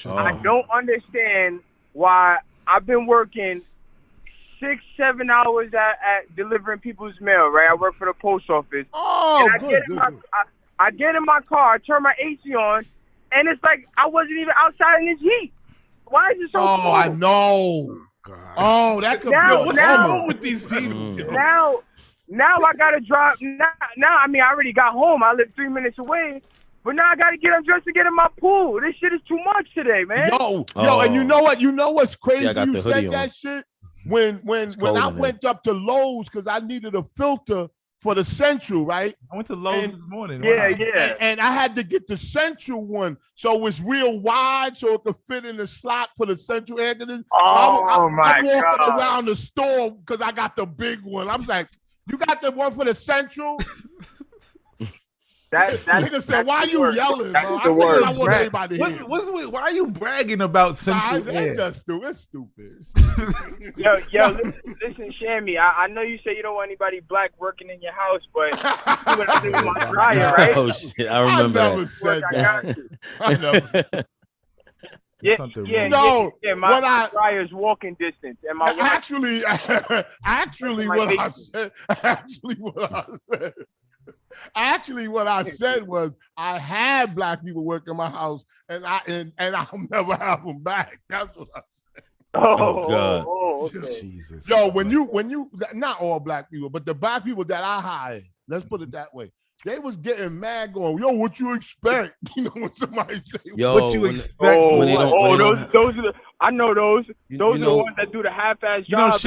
I don't understand why I've been working 6-7 hours at delivering people's mail. Right, I work for the post office. Oh, good. I get in my car, I turn my AC on, and it's like I wasn't even outside in this heat. Why is it so cold? Oh, I know. God. Oh, that could be what's wrong with these people? Now I gotta drive. Now, I mean, I already got home. I live 3 minutes away, but now I gotta get undressed to get in my pool. This shit is too much today, man. Yo, and you know what? You know what's crazy? You said that on. Shit when I went up to Lowe's because I needed a filter for the Central, right? I went to Lowe's this morning. Yeah. And I had to get the Central one, so it's real wide, so it could fit in the slot for the Central air conditioner. I'm walking around the store because I got the big one. I was like, "You got the one for the Central?" Nigga said, "Why are you yelling, bro?" I want everybody to hear. Why are you bragging about Central Air? That's stupid. Yo, listen, Shammy. I know you say you don't want anybody black working in your house, but you see what I do with my dryer, right? Oh shit, I remember. I never said that. I never. Yeah. My dryer's walking distance, and my actually, what I said was I had black people work in my house, and I'll never have them back. That's what I said. Oh God. Okay. Jesus. Yo, when you not all black people, but the black people that I hired, let's put it that way, they was getting mad, going, "Yo, what you expect?" You know what somebody say? Yo, what you expect? Those are the. I know those. Those are the ones that do the half-ass job.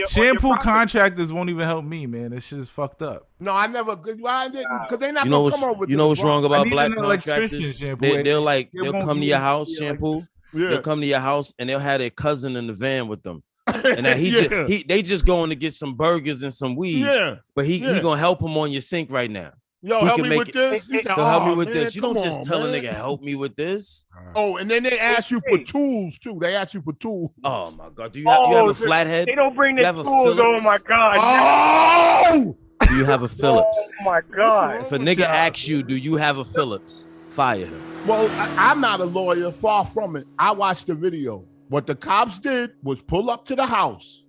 Shampoo contractors won't even help me, man. This shit is fucked up. No, I never. Why didn't? Because they not gonna come up with. You know what's wrong about black contractors? They'll come to your house, shampoo. Yeah. They'll come to your house and they'll have their cousin in the van with them. And now they just going to get some burgers and some weed. Yeah. But he gonna help him on your sink right now. Yo, help me with this. Help me with this. You don't just tell a nigga help me with this. Oh, and then they ask you for tools too. They ask you for tools. Oh my God. Do you have a flathead? They don't bring the tools. Oh my God. Oh! Do you have a Phillips? Oh my God. If a nigga asks you, do you have a Phillips? Fire him. Well, I'm not a lawyer, far from it. I watched the video. What the cops did was pull up to the house,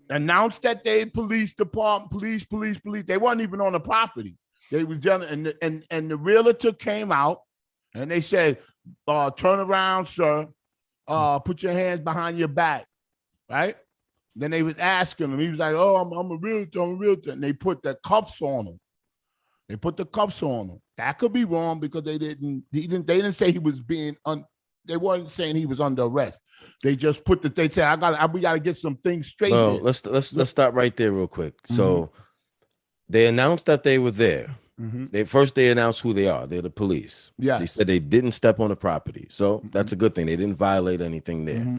announced that they police department, police. They weren't even on the property. They was just, and the realtor came out and they said, "Turn around, sir. Put your hands behind your back." Right? Then they was asking him. He was like, "Oh, I'm a realtor." And they put the cuffs on him. That could be wrong because they didn't say he was being they weren't saying he was under arrest. They just put they said we got to get some things straight. Well, let's stop right there real quick. So they announced that they were there. They announced who they are. They're the police. Yeah. They said they didn't step on the property. So that's a good thing. They didn't violate anything there.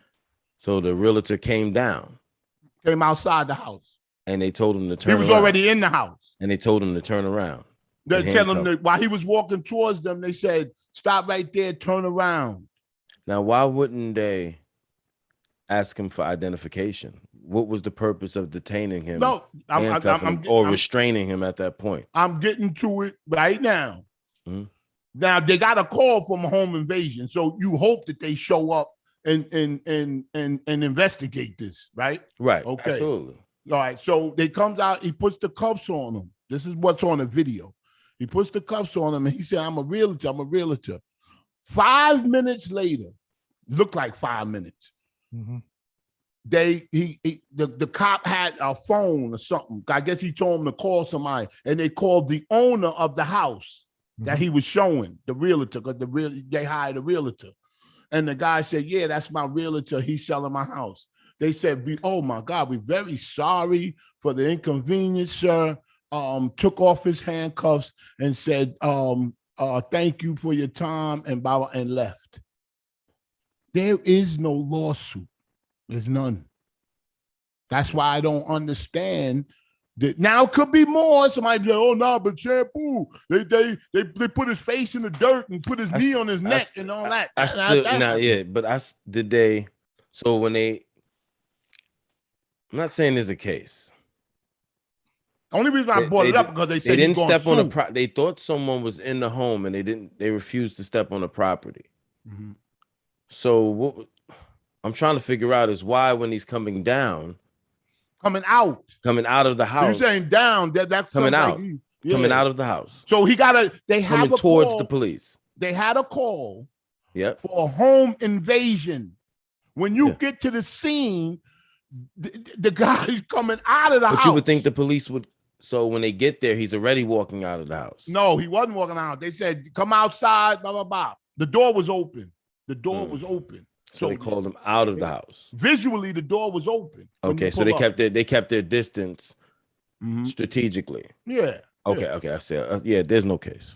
So the realtor came outside the house. And they told him to turn around. He was already in the house. And they told him to turn around. They tell him that while he was walking towards them, they said, "Stop right there, turn around." Now, why wouldn't they ask him for identification? What was the purpose of detaining him? No, I'm restraining him at that point? I'm getting to it right now. Now they got a call from a home invasion, so you hope that they show up and investigate this, right? Right. Okay. Absolutely. All right. So they comes out. He puts the cuffs on him. This is what's on the video. He puts the cuffs on him and he said, "I'm a realtor." 5 minutes later, looked like 5 minutes. The cop had a phone or something. I guess he told him to call somebody, and they called the owner of the house that he was showing, the realtor, because they hired a realtor. And the guy said, "Yeah, that's my realtor. He's selling my house." They said, "Oh my God, we're very sorry for the inconvenience, sir." Took off his handcuffs and said, "Thank you for your time," and left. There is no lawsuit. There's none. That's why I don't understand that. Now it could be more. Somebody say, "Oh no, but shampoo. They put his face in the dirt and put his knee on his neck and all that." So when they, I'm not saying there's a case. Only reason I brought it up because they said they didn't step on the they thought someone was in the home and they refused to step on the property. Mm-hmm. So what I'm trying to figure out is why when he's coming out of the house. You're saying down, that's coming out. Yeah. Coming out of the house. So they have coming towards the police. They had a call for a home invasion. When you get to the scene, the guy's coming out of the house. But you would think the police would. So when they get there, he's already walking out of the house. No, he wasn't walking out. They said, come outside, blah, blah, blah. The door was open. Was open. So they called him out of the house. Visually, the door was open. Okay, so they kept their distance strategically. Yeah. Okay. I said, there's no case.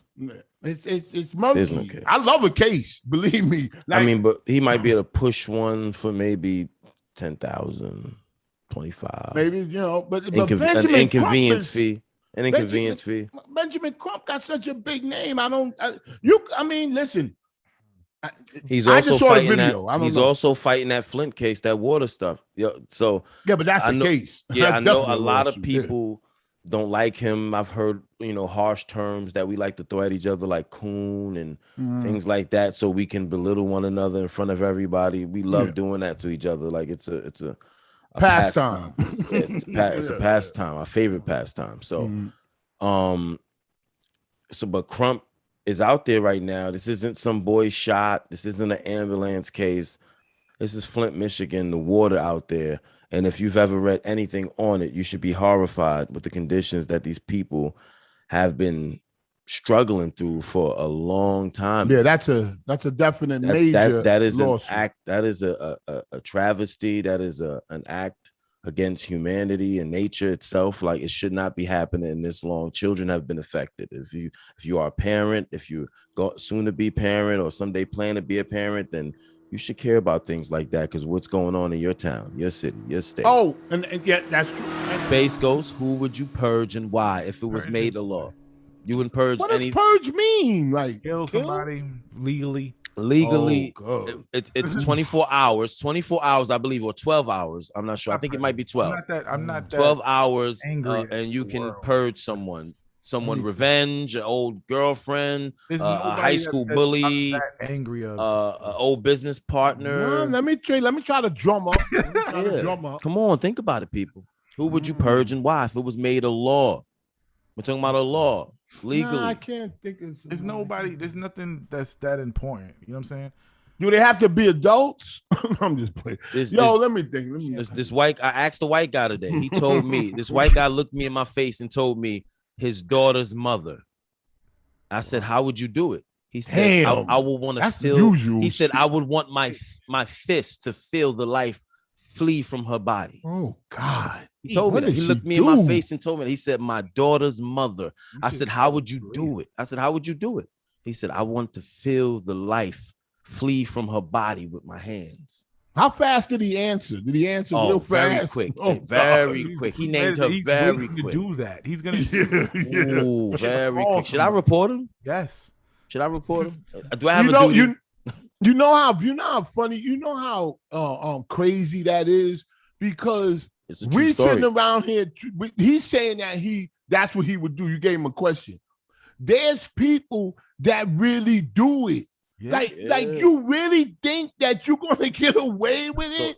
It's murky. There's no case. I love a case, believe me. I mean, but he might be able to push one for maybe 10,000, 25. Maybe, but an inconvenience fee. An inconvenience fee. Benjamin Crump got such a big name. Listen. He's also fighting that. He's also fighting that Flint case, that water stuff. So but that's a case. Yeah, I know a lot of people don't like him. I've heard harsh terms that we like to throw at each other, like coon and things like that, so we can belittle one another in front of everybody. We love doing that to each other. Like it's a pastime. It's a pastime. Our favorite pastime. So, but Crump is out there right now. This isn't some boy shot. This isn't an ambulance case. This is Flint, Michigan, the water out there. And if you've ever read anything on it, you should be horrified with the conditions that these people have been struggling through for a long time. Yeah, that's a definite major that is lawsuit. An act. That is a travesty. That is an act against humanity and nature itself. Like, it should not be happening this long. Children have been affected. If you are a parent, if you go soon to be parent or someday plan to be a parent, then you should care about things like that, because what's going on in your town, your city, your state. Oh, and yeah, that's true. Space Ghost, who would you purge and why if it was made a law? You wouldn't purge. What does purge mean? Like kill somebody legally? Legally, it's 24 hours. 24 hours, I believe, or 12 hours. I'm not sure. I think it might be 12. I'm not 12 hours, and you can purge someone. Revenge, an old girlfriend, a high school bully, angry of old business partner. Let me try to drum up. Come on, think about it, people. Who would you purge and why if it was made a law? We're talking about a law legally. I can't think of. There's nothing that's that important. You know what I'm saying? Do they have to be adults? I'm just playing. Let me think. This white. I asked the white guy today. He told me. This white guy looked me in my face and told me his daughter's mother. I said, "How would you do it?" He said, "I would want to feel." He said, "I would want my fist to feel the life flee from her body." Oh God! He told me that. He looked me in my face and told me that. He said, "My daughter's mother." I said, "How would you do it?" I said, "How would you do it?" He said, "I want to feel the life flee from her body with my hands." How fast did he answer? Did he answer real fast? Very quick. Very quick. He named her very quick. Do that. He's gonna. Ooh, very quick. Should I report him? Yes. Should I report him? Do I have a duty? You know how funny. You know how crazy that is, because we sitting around here. He's saying that that's what he would do. You gave him a question. There's people that really do it. Yeah, like you really think that you're gonna get away with it?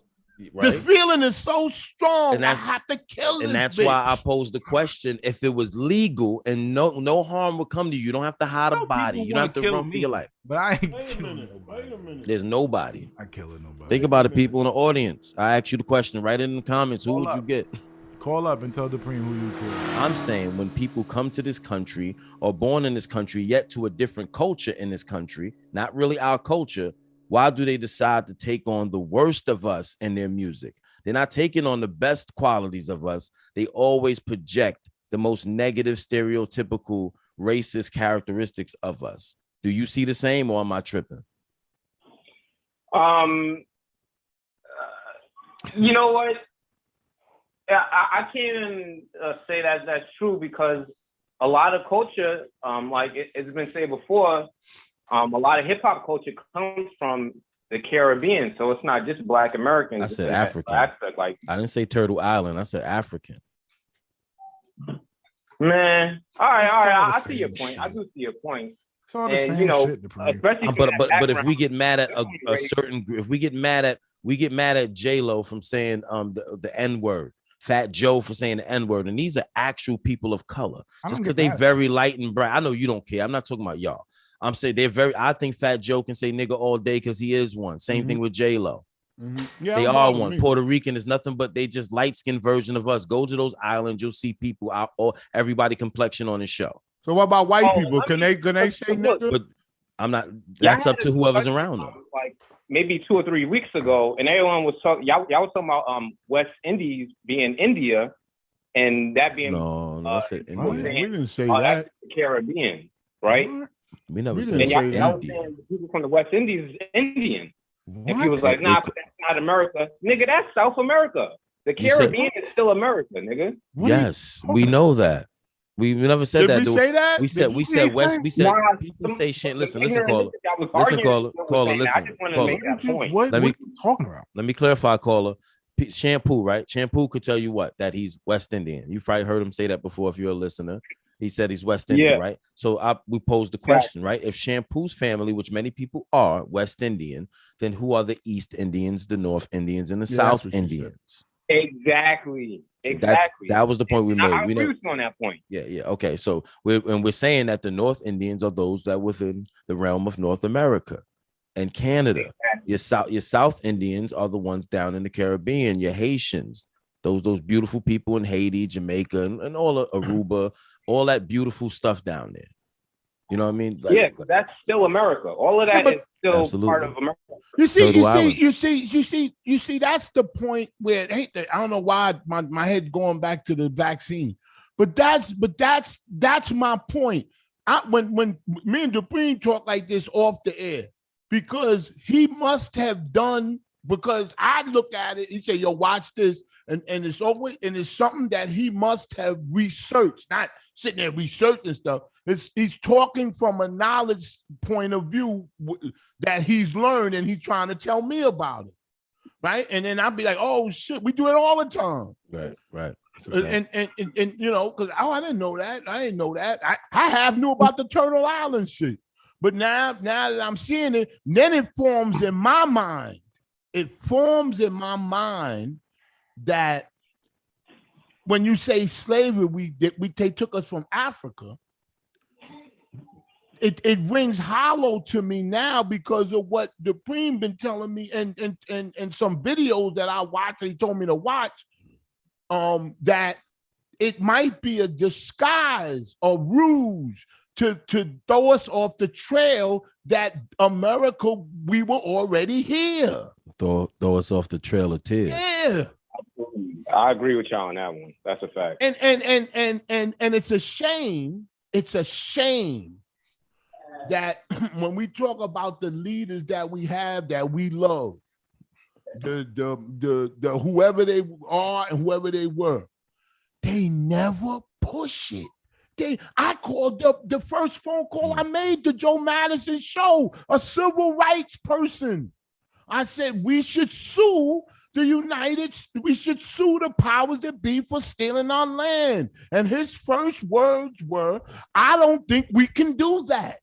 Right? The feeling is so strong. And I have to kill this. And that's bitch. Why I posed the question: if it was legal and no harm would come to you, you don't have to hide a body. You don't have to run for your life. But I ain't wait a minute. There's nobody. I killing nobody. Think about it, people in the audience. I asked you the question. Write it in the comments. Who would you get? Call up and tell Dupreme who you kill. I'm saying when people come to this country or born in this country, yet to a different culture in this country, not really our culture, why do they decide to take on the worst of us in their music? They're not taking on the best qualities of us. They always project the most negative, stereotypical, racist characteristics of us. Do you see the same, or am I tripping? You know what? I can't even say that that's true, because a lot of culture, like it's been said before, a lot of hip hop culture comes from the Caribbean, so it's not just Black Americans. I said African. Aspect, like, I didn't say Turtle Island. I said African. Man, all right. I see your point. I do see your point. It's all the same shit. Especially but if we get mad at a certain, if we get mad at J-Lo from saying the N-word, Fat Joe for saying the N-word, and these are actual people of color, just because they very light and bright. I know you don't care. I'm not talking about y'all. I'm saying I think Fat Joe can say nigga all day because he is one. Same thing with J-Lo. Yeah, they are one. Puerto Rican is nothing but they just light-skinned version of us. Go to those islands, you'll see people out, or everybody complexion on the show. So what about white people? Can they say nigga? But I'm not. That's up to whoever's around them. Like maybe 2 or 3 weeks ago, and everyone was talking. Y'all was talking about West Indies being India, and that being I said India. We didn't say that. The Caribbean, right? We never said y'all was saying the people from the West Indies is Indian. What? And he was like, nah, but that's not America. Nigga, that's South America. The Caribbean is still America, nigga. Yes, we know that. We never said that. Did we say that? We said West. We said people say shit. Listen, caller. Listen, caller. Listen, caller. What are you talking about? Let me clarify, caller. Shampoo, right? Shampoo could tell you what? That he's West Indian. You've probably heard him say that before if you're a listener. He said he's West Indian, right? So we posed the question, right? If Shampoo's family, which many people are West Indian, then who are the East Indians, the North Indians, and the South Indians? Exactly. That was the point we made. We agree on that point. Yeah. Okay. So we're saying that the North Indians are those that within the realm of North America and Canada. Exactly. Your South Indians are the ones down in the Caribbean. Your Haitians, those beautiful people in Haiti, Jamaica, and all of Aruba, all that beautiful stuff down there. You know what I mean? Like, that's still America. All of that is still part of America. You see, that's the point where I don't know why my head's going back to the vaccine, but that's my point. When me and Dupree talk like this off the air, because he must have done, because I look at it, he said, yo, watch this. And it's something that he must have researched, not sitting there researching stuff. He's talking from a knowledge point of view that he's learned, and he's trying to tell me about it, right? And then I'll be like, oh shit, we do it all the time, right. And you know, because I didn't know that. I have knew about the Turtle Island shit, but now that I'm seeing it, then it forms in my mind. That when you say slavery, they took us from Africa. It rings hollow to me now because of what Dupree been telling me and some videos that I watched. He told me to watch. That it might be a disguise or ruse to throw us off the trail that America, we were already here. Throw us off the trail of tears. Yeah. I agree with y'all on that one. That's a fact. And it's a shame. It's a shame that when we talk about the leaders that we have, that we love, the whoever they are and whoever they were, they never push it. I called up the first phone call I made to Joe Madison show, a civil rights person. I said we should sue we should sue the powers that be for stealing our land. And his first words were, I don't think we can do that.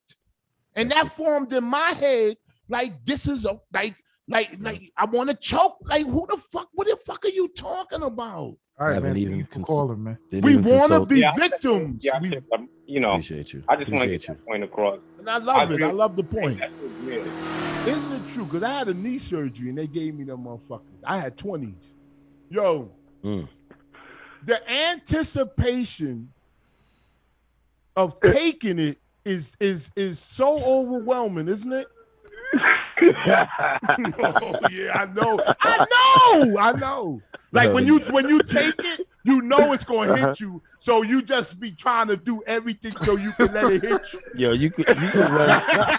And that formed in my head, like, this is like I want to choke. Like, what the fuck are you talking about? All right, man. Even call him, man. We want to be victims. Appreciate you. I just want to get that point across. And I love it. I love the point. Isn't it true? Because I had a knee surgery and they gave me them motherfuckers. I had 20s. Yo, the anticipation of taking it is so overwhelming, isn't it? Oh, yeah, I know. Like when you take it, you know it's gonna hit you. So you just be trying to do everything so you can let it hit you. Yo, you could run.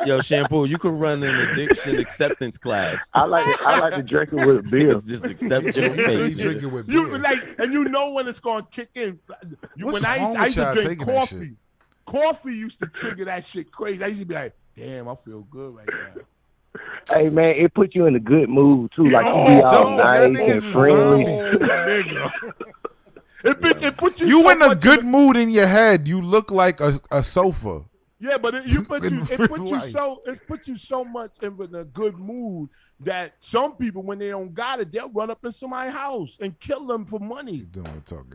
Yo, Shampoo, you could run an addiction acceptance class. I like to drink it with beer. Just accept your fate. Drink it with beer. And you know when it's gonna kick in. When I used to drink coffee. Coffee used to trigger that shit crazy. I used to be like, damn, I feel good right now. Hey man, it put you in a good mood too. Like you be all nice and friendly. It put you in a good mood in your head. You look like a sofa. Yeah, but it puts you so much in a good mood that some people, when they don't got it, they'll run up in somebody's house and kill them for money. Don't talk.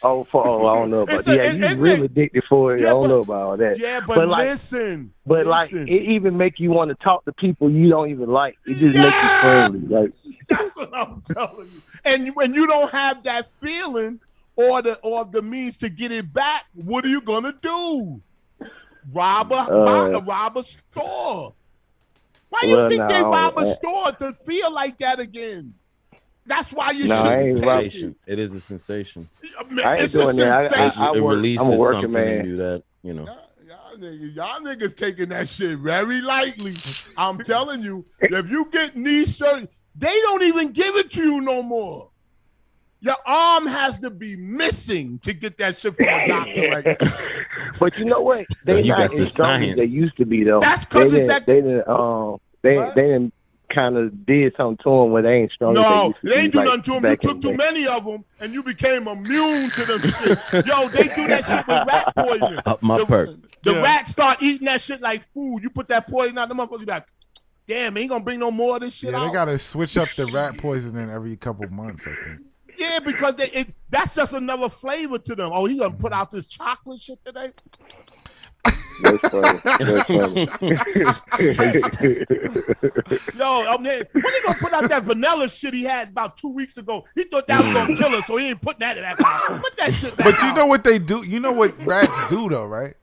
I don't know about that. Yeah, you really addicted for it. I don't know about all that. Yeah, but listen. Like, it even make you want to talk to people you don't even like. It just makes you friendly. Like, that's what I'm telling you. And when you don't have that feeling or the means to get it back, what are you gonna do? Rob a store. Why you think they rob a store to feel like that again? That's why you should. It is a sensation. I ain't doing that. It releases something in you that, you know. Y'all niggas taking that shit very lightly. I'm telling you, if you get knee surgery, they don't even give it to you no more. Your arm has to be missing to get that shit from a doctor right now. But you know what? They not as strong as they used to be, though. That's because they didn't kind of did something to them where they ain't strong. No, they ain't do nothing to them. You took too many of them, and you became immune to them shit. Yo, they do that shit with rat poison. Up my perk. The rats start eating that shit like food. You put that poison out, the motherfuckers be like, damn, ain't gonna bring no more of this shit out. They gotta switch up the rat poisoning every couple months, I think. Yeah, because that's just another flavor to them. Oh, he gonna put out this chocolate shit today? That's funny. Yo, when he gonna put out that vanilla shit he had about 2 weeks ago? He thought that was gonna kill us, so he ain't putting that in that mouth. Put that shit back But you know what they do? You know what rats do though, right?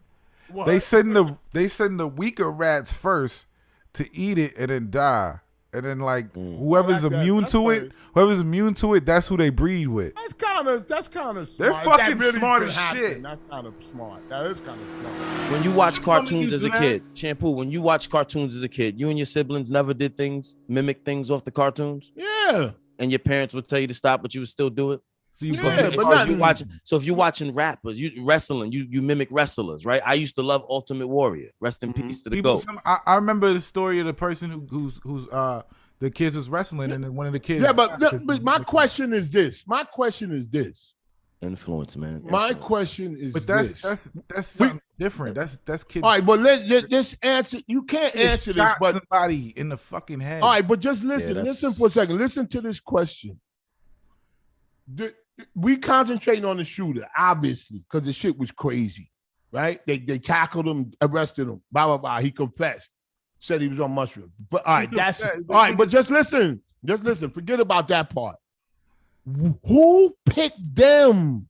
What? They send the weaker rats first to eat it and then die. And then whoever's immune to it, that's who they breed with. That's kind of smart. They're fucking smart as shit. That's kind of smart. That is kind of smart. When you watch cartoons as a kid, Shampoo, when you watch cartoons as a kid, you and your siblings never did mimic things off the cartoons? Yeah. And your parents would tell you to stop, but you would still do it? So if you're watching rappers, wrestling, you mimic wrestlers, right? I used to love Ultimate Warrior. Rest in peace to the GOAT. I remember the story of the person who's the kids was wrestling, and then one of the kids. Yeah, but my question is this. Influence, man. My question is this. That's something different. That's kids. All right, but let's answer. You can't answer this, but somebody in the fucking head. All right, but just listen. Listen for a second. Listen to this question. We concentrating on the shooter, obviously, because the shit was crazy, right? They tackled him, arrested him, blah, blah, blah. He confessed, said he was on mushrooms. But all right, but just listen. Forget about that part. Who picked them?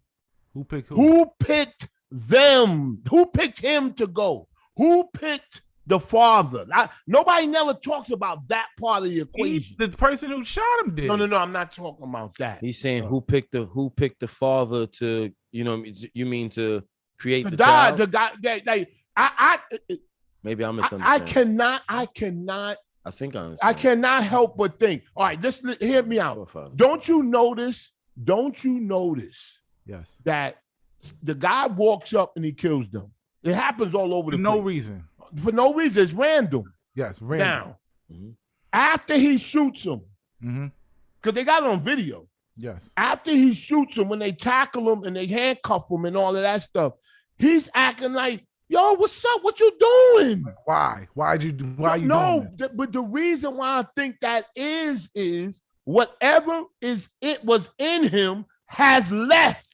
Who picked who? Who picked them? Who picked him to go? Who picked the father? Nobody never talks about that part of the equation. The person who shot him did. No, I'm not talking about that. He's saying who picked the father to, you mean to create the child? The guy, maybe I'm misunderstanding. I cannot. I think I understand. I cannot help but think. All right, just hear me out. Don't you notice? Yes. That the guy walks up and he kills them. It happens all over the place. For no reason. It's random. Yes, random. Now, after he shoots him, because they got it on video. Yes. After he shoots him, when they tackle him and they handcuff him and all of that stuff, he's acting like, yo, what's up? What you doing? Why? Why you doing that? But the reason why I think that is whatever was in him has left.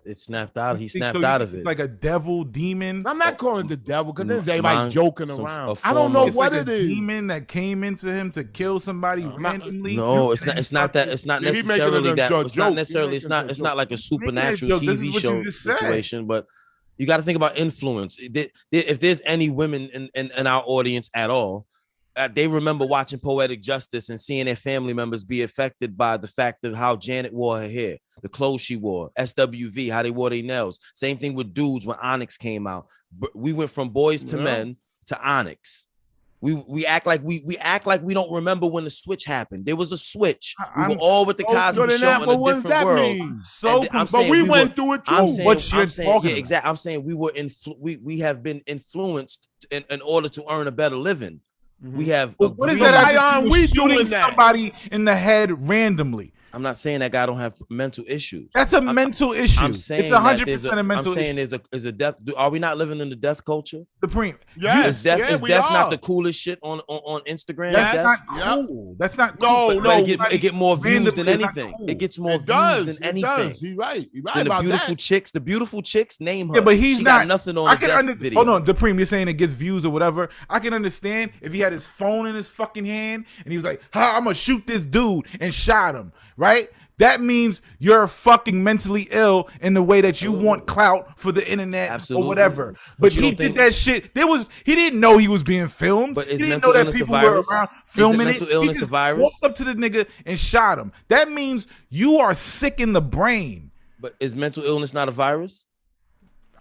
It snapped out. He snapped out of it. Like a devil, demon. I'm not calling it the devil because there's everybody joking around. I don't know what it is. Demon that came into him to kill somebody randomly. No, it's not that. It's not necessarily that. It's not necessarily. It's not like a supernatural TV show situation. But you got to think about influence. If there's any women in our audience at all, they remember watching Poetic Justice and seeing their family members be affected by the fact of how Janet wore her hair, the clothes she wore, SWV, how they wore their nails. Same thing with dudes when Onyx came out. We went from Boys to Men to Onyx. We act like we don't remember when the switch happened. There was a switch. We were all with the Cosby Show in a different world. But we went through it too. I'm saying we have been influenced in order to earn a better living. We have. What is that? Why aren't we doing that? Somebody in the head randomly. I'm not saying that guy don't have mental issues. That's a mental issue. I'm saying it's 100% a mental. I'm saying is a death. Are we not living in the death culture? Supreme. Yes, is death not the coolest shit on Instagram? That's not cool. That's not cool. No, it get more views than anything. Cool. It gets more views than anything. He's right. He's right than about the beautiful chicks, name her. Yeah, but he's she not got nothing on the death video. Hold on, Supreme, you're saying it gets views or whatever. I can understand if he had his phone in his fucking hand and he was like, I'm gonna shoot this dude and shot him, right? That means you're fucking mentally ill in the way that you want clout for the internet or whatever. But he did that shit. He didn't know he was being filmed. But he didn't know that people were around filming it. Mental illness a virus? Walked up to the nigga and shot him. That means you are sick in the brain. But is mental illness not a virus?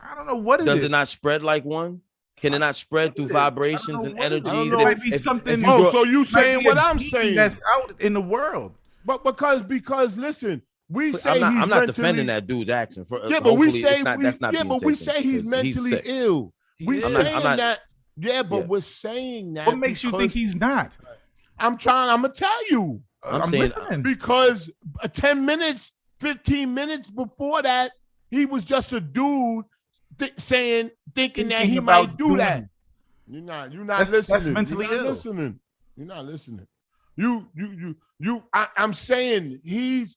I don't know what it is. Does it not spread like one? Can it not spread through vibrations and energies? So you saying what I'm saying? That's out in the world. But because listen, we say I'm not defending that dude's action. But we say he's mentally ill. We're saying that. What makes you think he's not? I'm gonna tell you. I'm saying because 10 minutes, 15 minutes before that, he was just a dude thinking that he might do that. You're not listening. That's mentally ill. You're not listening. I'm saying he's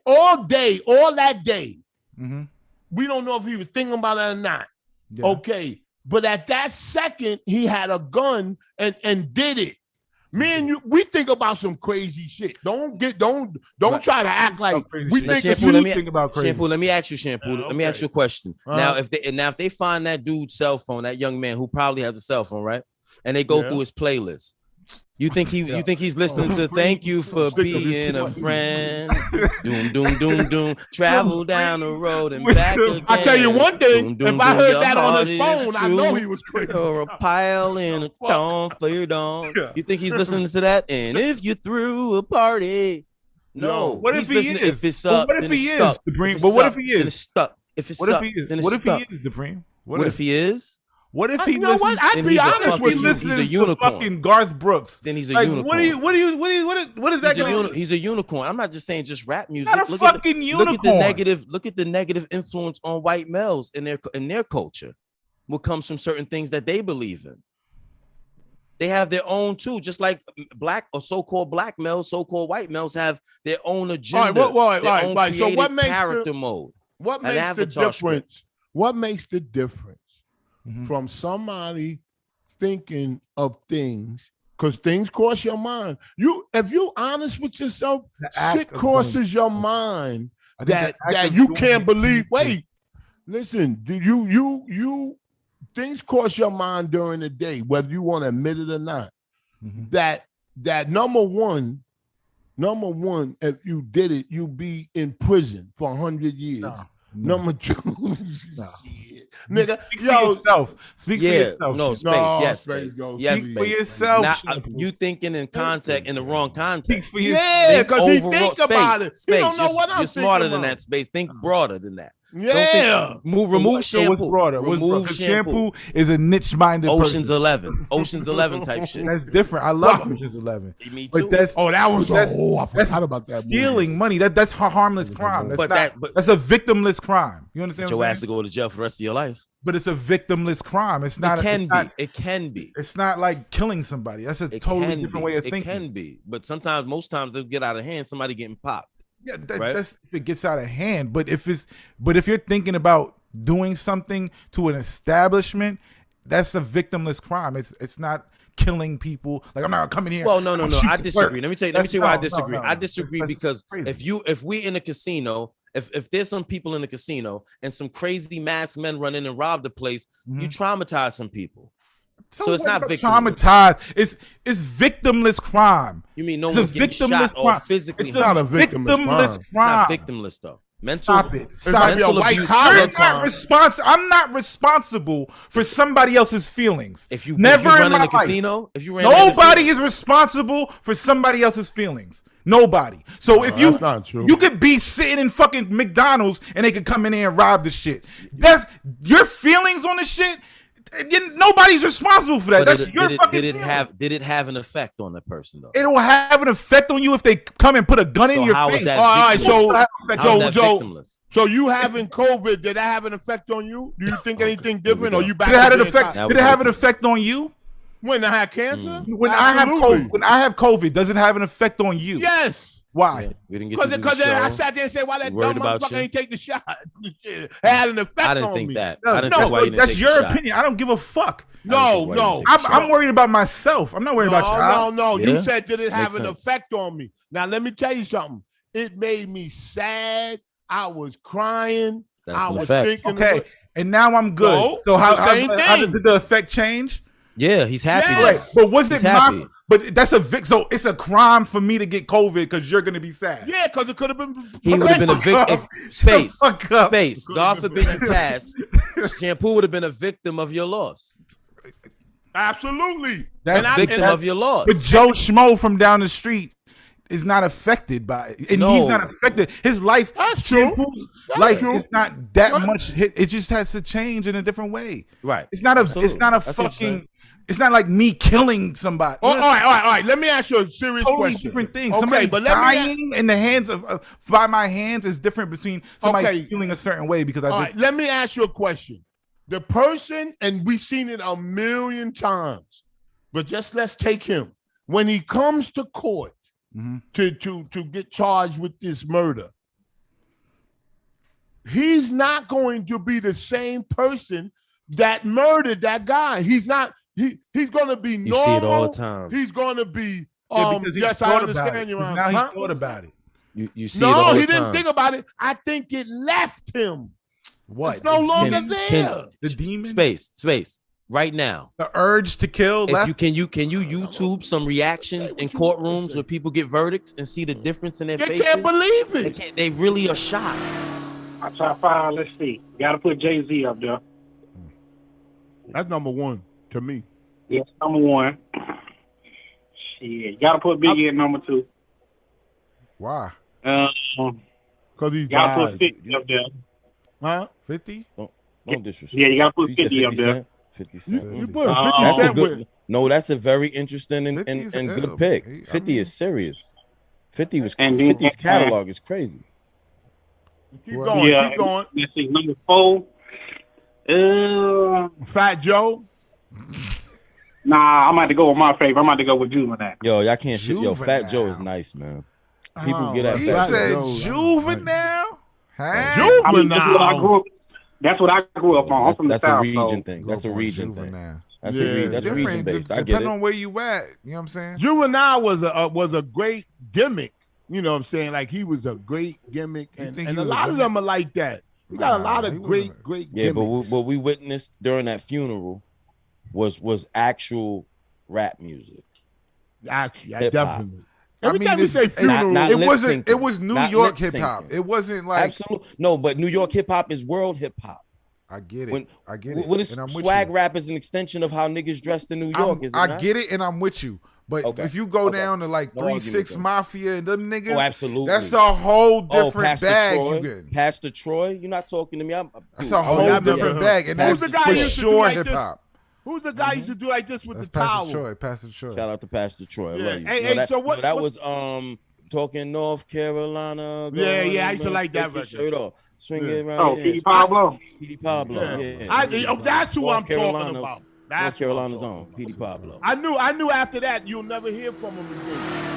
all that day. Mm-hmm. We don't know if he was thinking about it or not. Yeah. Okay. But at that second, he had a gun and did it. Me and you, we think about some crazy shit. Don't try to act like we think about crazy. Shampoo, let me ask you, Shampoo. Let me ask you a question. Now, if they find that dude's cell phone, that young man who probably has a cell phone, right? And they go through his playlist. You think he's listening to "Thank You for Being a Friend"? Doom doom doom doom. Travel down the road and back again. I tell you one thing: if I heard that on his phone, I know he was crazy. Or a pile in a tone for your dog. You think he's listening to that? And if you threw a party, no. What if he is? If it's up, what if he is? But what if he is? Then it's stuck. If it's stuck, then it's stuck. What if he is, Supreme? What if he is? What if he listens? What? I'd be honest with you. He's a unicorn. Fucking Garth Brooks. Then he's a unicorn. What is that? He's a unicorn. I'm not just saying just rap music. Not a fucking unicorn. Look at the negative influence on white males in their culture. What comes from certain things that they believe in. They have their own too, just like black or so-called black males, so-called white males have their own agenda. Right. So what makes character mode? What makes the difference? What makes the difference? Mm-hmm. From somebody thinking of things, because things cross your mind. If you're honest with yourself, shit crosses your mind that you can't believe. Wait, listen, you things cross your mind during the day, whether you want to admit it or not. Mm-hmm. That number one, if you did it, you'd be in prison for 100 years. No. Number two, nigga, speak for yourself. No, space. Yes, space. Yes, speak for yourself. Now, you thinking in context, in the wrong context. Because he think about it. Space. You don't know what I'm You're smarter than that, space. Think broader than that. Yeah. Remove shampoo. What's broader? Remove shampoo is a niche-minded Ocean's 11 type shit. That's different. I love Ocean's 11. Me too. But I forgot about that. Stealing money. That's a harmless crime. That's a victimless crime. You understand? Your ass to go to jail for the rest of your life. But it's a victimless crime. It's not. It can be. It's not like killing somebody. That's a totally different way of thinking. It can be. But most times they'll get out of hand. Somebody getting popped. Yeah, that's if it gets out of hand. But if you're thinking about doing something to an establishment, that's a victimless crime. It's not killing people. Like, I'm not coming here. Well, no. I disagree. Let me tell you why I disagree. I disagree because if we in a casino, if there's some people in the casino and some crazy masked men run in and rob the place, you traumatize some people. So it's not traumatized. It's victimless crime. You mean no one's getting shot or physically? It's not a victimless crime. It's not victimless though. Stop it. I'm not responsible for somebody else's feelings. If you run in a casino, nobody is responsible for somebody else's feelings. Nobody. So if you could be sitting in fucking McDonald's and they could come in there and rob the shit. That's your feelings on the shit. Nobody's responsible for that. But That's your fucking did it have an effect on the person though? It will have an effect on you if they come and put a gun in your how face. Is that all right, so you Okay. having COVID, did that have an effect on you? Do you think anything different, or you back? Did it have an effect on you? When I had cancer? When I have COVID, does it have an effect on you? Yes. Why? Yeah, we didn't get because I sat there and said, "Why that dumb motherfucker ain't take the shot?" It had an effect on me. I didn't think that. That's your opinion. I don't give a fuck. No. I'm worried about myself. I'm not worried about you. No. Yeah. You said, did it have an effect on me? Now, let me tell you something. It made me sad. I was crying. I was thinking. Okay, and now I'm good. So how did the effect change? Yeah, he's happy. Yes. Right. But was it happy? But that's so it's a crime for me to get COVID because you're gonna be sad. Yeah, because it could have been. He would have been a victim. Space. God forbid you passed. Shampoo would have been a victim of your loss. Absolutely. Victim of your loss. But Joe Schmo from down the street is not affected by it. And he's not affected. His life. That's true. It's not that much. It just has to change in a different way. Right. It's not a fucking. It's not like me killing somebody. All right. Let me ask you a serious question. Different things. Okay, somebody dying in the hands of by my hands is different between somebody feeling a certain way because I did. Let me ask you a question. The person, and we've seen it a million times, but just let's take him. When he comes to court to get charged with this murder, he's not going to be the same person that murdered that guy. He's not. He's going to be normal. You see it all the time. He's going to be. Yes, I understand you. Now he thought about it. You see it all the time. No, he didn't think about it. I think it left him. What? It's no longer there. The demon. Space. Right now. The urge to kill. Can you YouTube some reactions in courtrooms where people get verdicts and see the difference in their faces? They can't believe it. They really are shocked. I top 5. Let's see. Got to put Jay-Z up there. That's number one to me. Yes, number one. Shit, got to put Biggie at number 2. Why? Because he's got to put 50 up there. Huh? 50? Don't disrespect. Yeah, you got to put 50 up there. 50 Cent. You put 50 Cent with. No, that's a very interesting and good pick. 50 is serious. 50's catalog is crazy. Keep going. Let's see, number 4. Fat Joe. Nah, I'm about to go with my favorite. I'm about to go with Juvenile. Yo, y'all can't shit. Yo, Fat Joe is nice, man. People get at He Fat said Joe. Juvenile. Juvenile. That's what I grew up on. I'm from the That's South. a region thing. That's a region thing. That's region based. I get it. Depending on where you at, you know what I'm saying? Juvenile was a great gimmick. You know what I'm saying? Like he was a great gimmick, and a lot of them are like that. You got a lot of great gimmicks. Yeah, but what we witnessed during that funeral was actual rap music. Actually, definitely. Every time you say funeral, not it was New York hip hop. It wasn't like absolutely no, but New York hip hop is world hip hop. I get it. I get it. What is swag rap is an extension of how niggas dressed in New York. I get it, and I'm with you. But if you go down to like 3-6 Mafia and them niggas, absolutely, that's a whole different bag. You get Pastor Troy, you're not talking to me. That's a whole different bag, and that's for sure hip hop. Who's the guy used to do like this with the towel? Pastor Troy. Shout out to Pastor Troy. Yeah. I love you. Hey, so what? That was talking North Carolina. Yeah, I used to like that record. Shirt off, swing it around. Oh, Petey Pablo. Petey Pablo. Yeah. That's who I'm talking about. North Carolina's own Petey Pablo. I knew after that you'll never hear from him again.